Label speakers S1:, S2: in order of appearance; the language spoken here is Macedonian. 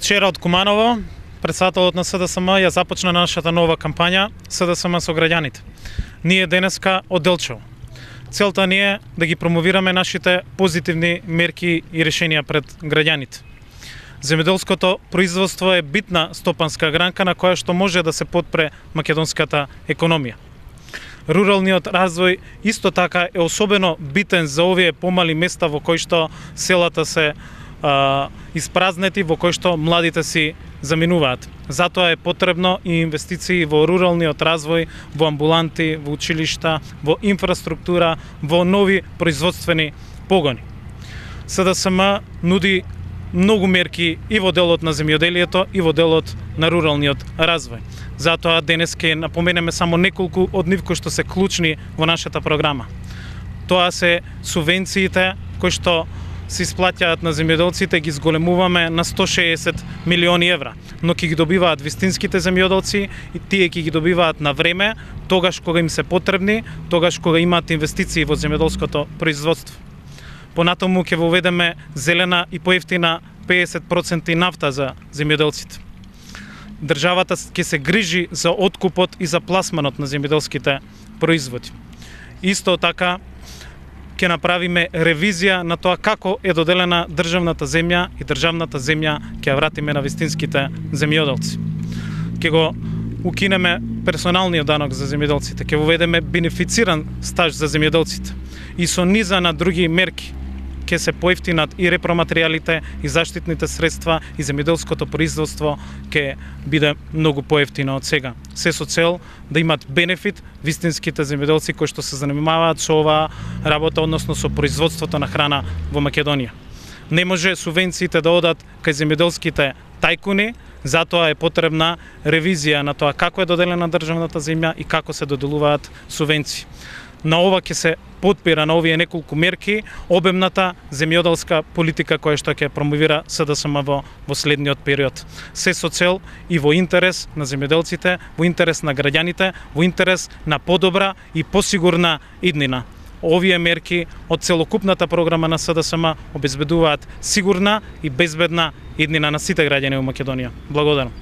S1: Вчера од Куманово, председателот на СДСМ ја започна нашата нова кампања СДСМ со граѓаните. Ние денеска од Делчево. Целта ни е да ги промовираме нашите позитивни мерки и решенија пред граѓаните. Земјоделското производство е битна стопанска гранка на која што може да се подпре македонската економија. Руралниот развој исто така е особено битен за овие помали места во кои што селата се испразнети, во кои што младите си заминуваат. Затоа е потребно и инвестиции во руралниот развој, во амбуланти, во училишта, во инфраструктура, во нови производствени погони. СДСМ нуди многу мерки и во делот на земјоделието и во делот на руралниот развој. Затоа денес ќе напоменеме само неколку од нив кои што се клучни во нашата програма. Тоа се субвенциите кои што се исплаќаат на земјоделците, ги зголемуваме на 160 милиони евра, но ќе ги добиваат вистинските земјоделци и тие ќе ги добиваат на време, тогаш кога им се потребни, тогаш кога имаат инвестиции во земјоделското производство. Понатаму ќе воведеме зелена и поевтина 50% нафта за земјоделците. Државата ќе се грижи за откупот и за пласманот на земјоделските производи. Исто така ќе направиме ревизија на тоа како е доделена државната земја и државната земја ќе ја вратиме на вистинските земјоделци. Ќе го укинеме персоналниот данок за земјоделците, ќе воведеме бенефициран стаж за земјоделците и со низа на други мерки ќе се поевтинат и репроматеријалите и заштитните средства и земјоделското производство ќе биде многу поевтино од сега. Се со цел да имат бенефит вистинските земјоделци кои што се занимаваат со оваа работа, односно со производството на храна во Македонија. Не може субвенциите да одат кај земјоделските тајкуни, затоа е потребна ревизија на тоа како е доделена државната земја и како се доделуваат субвенции. На ова ќе се подпира на овие неколку мерки обемната земјоделска политика која што ќе промовира СДСМ во следниот период. Се со цел и во интерес на земјоделците, во интерес на граѓаните, во интерес на подобра и посигурна иднина. Овие мерки од целокупната програма на СДСМ обезбедуваат сигурна и безбедна иднина на сите граѓани во Македонија. Благодарам.